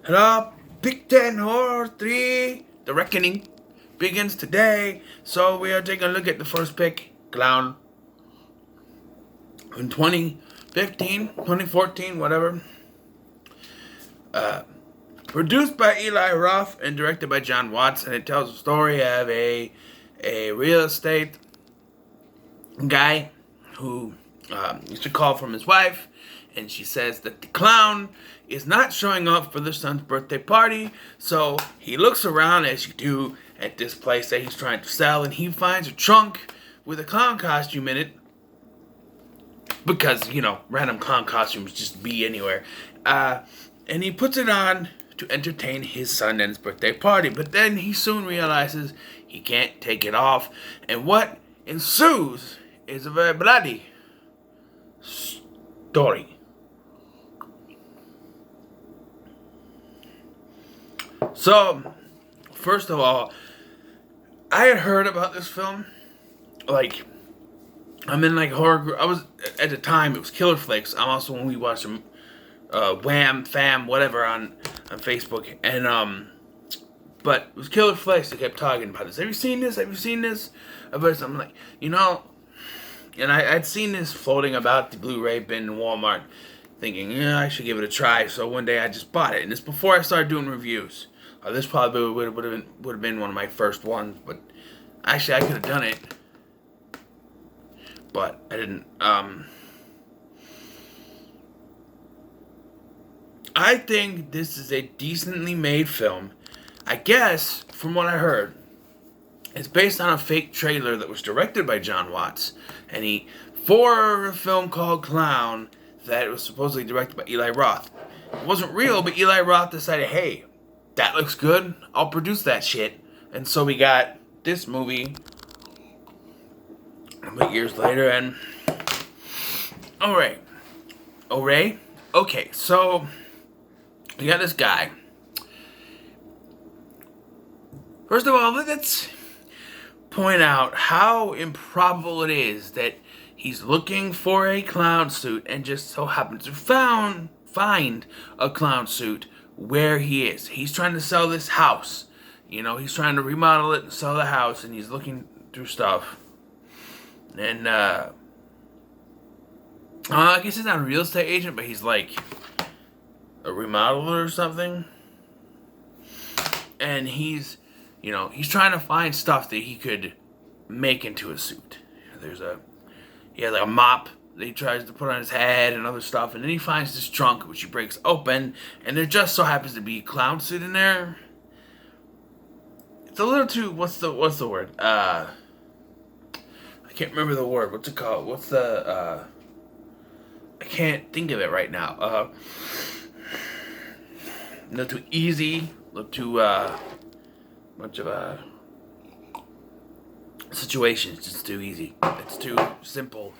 Hello, Big Ten Horror 3, The Reckoning begins today. So we are taking a look at the first pick, Clown, in 2015, 2014, whatever. Produced by Eli Roth and directed by John Watts, and it tells the story of a real estate guy who used to call from his wife, and she says that the clown is not showing up for their son's birthday party. So he looks around, as you do, at this place that he's trying to sell, and he finds a trunk with a clown costume in it. Because, random clown costumes just be anywhere. And he puts it on to entertain his son at his birthday party. But then he soon realizes he can't take it off. And what ensues is a very bloody story. So, first of all, I had heard about this film. I'm in horror group. I was, at the time, it was Killer Flicks. I'm also, when we watched some Wham, Fam, whatever on Facebook. And, but it was Killer Flicks that kept talking about this. Have you seen this? Have you seen this? But I'm like, and I'd seen this floating about the Blu-ray bin in Walmart, thinking, yeah, I should give it a try. So one day I just bought it, and it's before I started doing reviews. This probably would have been one of my first ones, but actually I could have done it, but I didn't. I think this is a decently made film. I guess, from what I heard, it's based on a fake trailer that was directed by John Watts, and for a film called Clown that was supposedly directed by Eli Roth. It wasn't real, but Eli Roth decided, hey, that looks good, I'll produce that shit. And so we got this movie years later, and alright. Okay, so we got this guy. First of all, let's point out how improbable it is that he's looking for a clown suit and just so happens to find a clown suit where he is. He's trying to sell this house. He's trying to remodel it and sell the house, and he's looking through stuff. And, I guess he's not a real estate agent, but he's like a remodeler or something. And he's trying to find stuff that he could make into a suit. He has a mop that he tries to put on his head and other stuff, and then he finds this trunk which he breaks open, and there just so happens to be a clown suit in there. It's a little too, what's the word? I can't remember the word. What's it called? I can't think of it right now. A little too easy, a little too much of a situation. It's just too easy. It's too simple.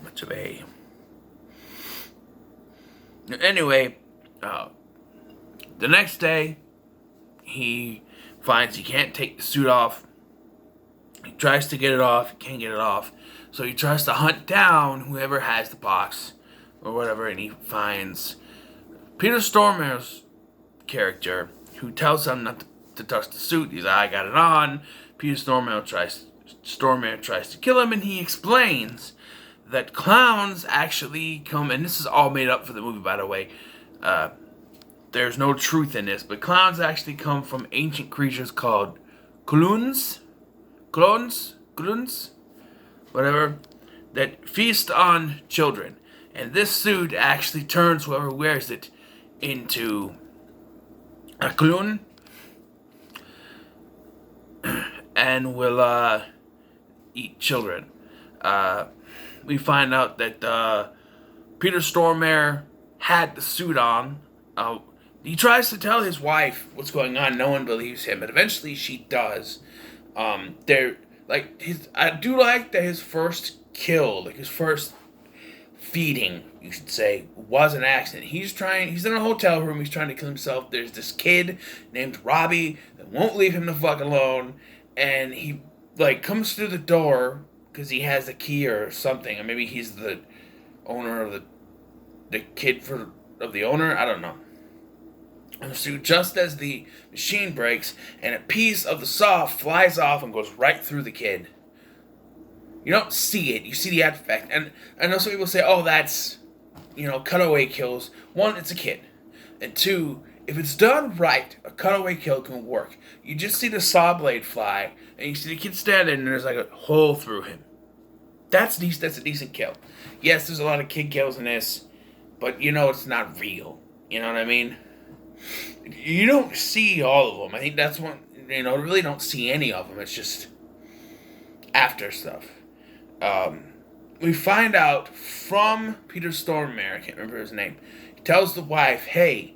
Much of a. Anyway, the next day, he finds he can't take the suit off. He tries to get it off, he can't get it off. So he tries to hunt down whoever has the box or whatever, and he finds Peter Stormare's character, who tells him not to touch the suit. He's like, I got it on. Peter Stormare tries to kill him, and he explains that clowns actually come, and this is all made up for the movie, by the way. There's no truth in this, but clowns actually come from ancient creatures called clones, whatever, that feast on children. And this suit actually turns whoever wears it into a clown and will eat children. We find out that Peter Stormare had the suit on. He tries to tell his wife what's going on. No one believes him, but eventually she does. I do like that his first kill, his first feeding, you should say, was an accident. He's in a hotel room, he's trying to kill himself. There's this kid named Robbie that won't leave him the fuck alone, and he, comes through the door because he has a key or something, or maybe he's the owner of the kid for of the owner. I don't know. And so just as the machine breaks and a piece of the saw flies off and goes right through the kid. You don't see it. You see the after effect. And I know some people say, oh, that's, cutaway kills. One, it's a kid. And two, if it's done right, a cutaway kill can work. You just see the saw blade fly, and you see the kid standing, and there's like a hole through him. That's decent. That's a decent kill. Yes, there's a lot of kid kills in this, but it's not real. You know what I mean? You don't see all of them. I think that's one, really don't see any of them. It's just after stuff. We find out from Peter Stormare, I can't remember his name, he tells the wife, hey,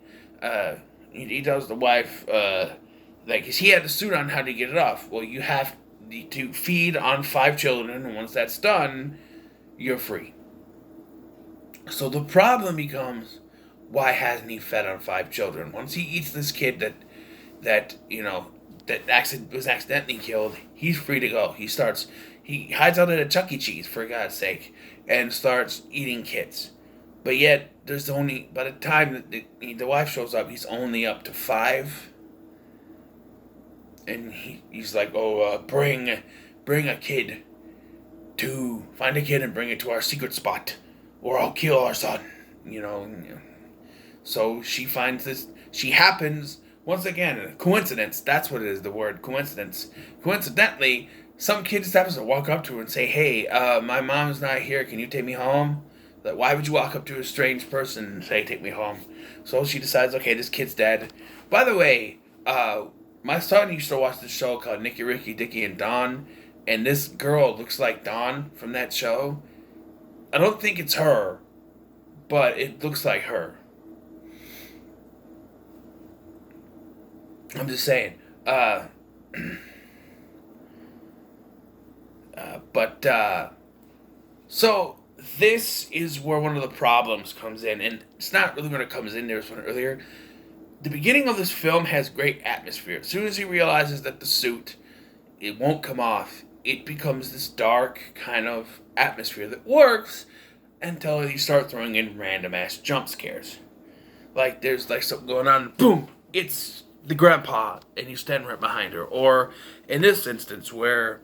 he tells the wife, because he had the suit on, how to get it off. Well, you have to feed on 5 children, and once that's done, you're free. So the problem becomes, why hasn't he fed on 5 children? Once he eats this kid that was accidentally killed, he's free to go. He hides out at a Chuck E. Cheese, for God's sake, and starts eating kids. But yet, there's only, by the time that the wife shows up, he's only up to 5. And he's like, bring a kid find a kid and bring it to our secret spot, or I'll kill our son. So she finds this, she happens, once again, a coincidence, that's what it is, the word coincidence. Coincidentally, some kid just happens to walk up to her and say, hey, my mom's not here, can you take me home? Like, why would you walk up to a strange person and say, take me home? So she decides, okay, this kid's dead. By the way, my son used to watch this show called Nicky, Ricky, Dickie, and Dawn, and this girl looks like Dawn from that show. I don't think it's her, but it looks like her. I'm just saying. So this is where one of the problems comes in, and it's not really when it comes in. There was one earlier. The beginning of this film has great atmosphere. As soon as he realizes that the suit, it won't come off, it becomes this dark kind of atmosphere that works until you start throwing in random ass jump scares. Like there's like something going on, boom, it's the grandpa, and he's standing right behind her. Or in this instance where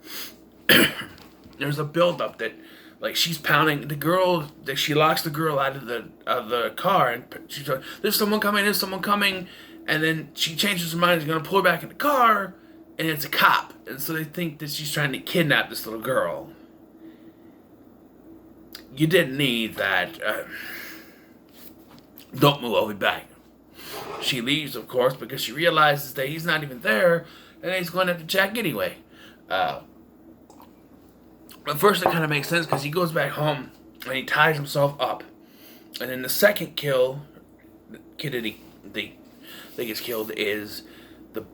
there's a build-up that, like, she's pounding the girl, that she locks the girl out of the car, and she's like, there's someone coming, and then she changes her mind, she's gonna pull her back in the car, and it's a cop, and so they think that she's trying to kidnap this little girl. You didn't need that. Don't move, I'll be back. She leaves, of course, because she realizes that he's not even there, and he's going to have to check anyway. At first, it kind of makes sense because he goes back home and he ties himself up. And then the second kill, the kid that gets killed is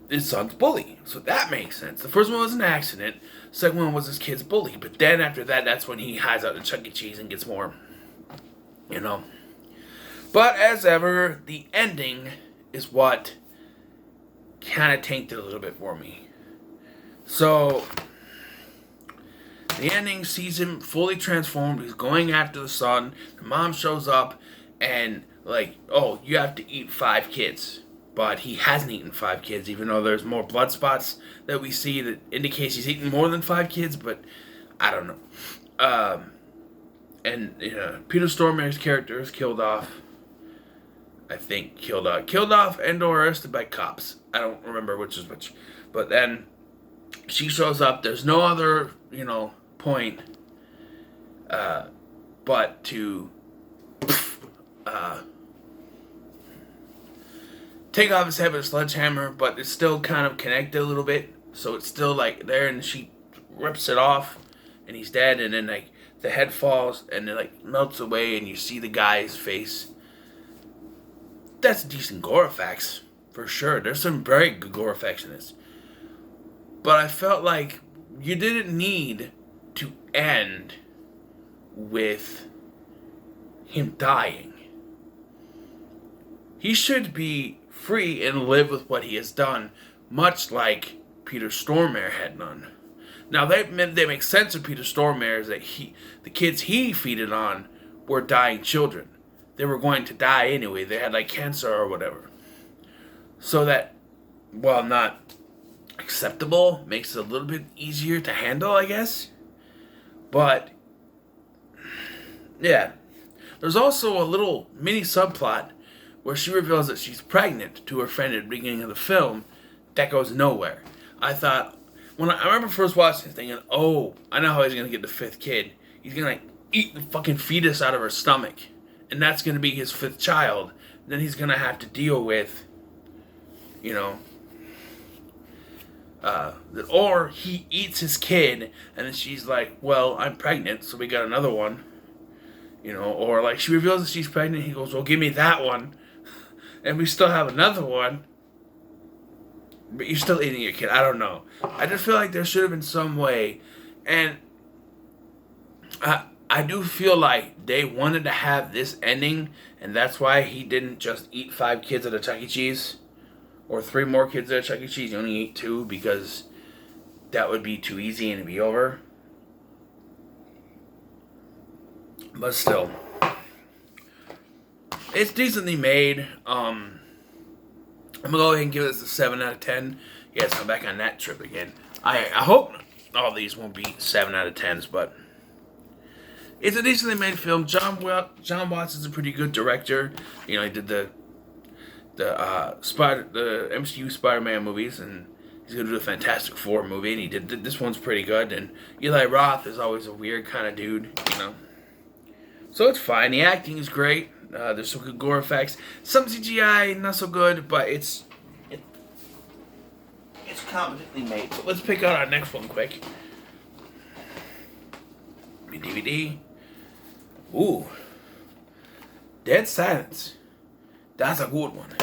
his son's bully. So that makes sense. The first one was an accident. The second one was his kid's bully. But then after that, that's when he hides out at Chuck E. Cheese and gets more, But as ever, the ending is what kind of tanked it a little bit for me. So the ending sees him fully transformed. He's going after the son. The mom shows up and like, oh, you have to eat 5 kids. But he hasn't eaten 5 kids, even though there's more blood spots that we see that indicates he's eaten more than 5 kids, but I don't know. Peter Stormare's character is killed off. I think killed off and or arrested by cops. I don't remember which is which. But then she shows up. There's no other, point but to take off his head with a sledgehammer, but it's still kind of connected a little bit. So it's still like there, and she rips it off and he's dead, and then like the head falls and it like melts away and you see the guy's face. That's decent gore effects, for sure. There's some very good gore effects in this. But I felt like you didn't need to end with him dying. He should be free and live with what he has done, much like Peter Stormare had done. Now, they make sense of Peter Stormare is that the kids he feeded on were dying children. they were going to die anyway. They had like cancer or whatever. So that, while not acceptable, makes it a little bit easier to handle, I guess. But yeah, there's also a little mini subplot where she reveals that she's pregnant to her friend at the beginning of the film that goes nowhere. I thought, I remember first watching it thinking, oh, I know how he's going to get the fifth kid. He's going to eat the fucking fetus out of her stomach. And that's going to be his fifth child. Then he's going to have to deal with, you know, or he eats his kid and then she's like, well, I'm pregnant, so we got another one. You know, or like she reveals that she's pregnant, he goes, well, give me that one. And we still have another one. But you're still eating your kid. I don't know. I just feel like there should have been some way. And I do feel like they wanted to have this ending, and that's why he didn't just eat 5 kids at a Chuck E. Cheese. Or 3 more kids at a Chuck E. Cheese. He only ate 2 because that would be too easy and it'd be over. But still, it's decently made. I'm gonna go ahead and give this a 7 out of 10. Yes, I'm back on that trip again. I hope all these won't be 7 out of 10s, but it's a decently made film. John Watts is a pretty good director. You know, he did the MCU Spider-Man movies, and he's gonna do the Fantastic Four movie, and he did this one's pretty good. And Eli Roth is always a weird kind of dude, you know. So it's fine. The acting is great. There's some good gore effects. Some CGI, not so good, but it's competently made. So let's pick out our next one quick. DVD. Ooh. Dead Silence. That's a good one.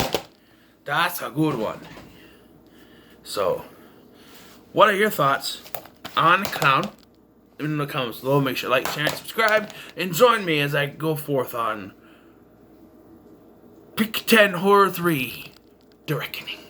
That's a good one. So, what are your thoughts on Clown? In the comments below, make sure to like, share, and subscribe, and join me as I go forth on Pick 10 Horror 3, The Reckoning.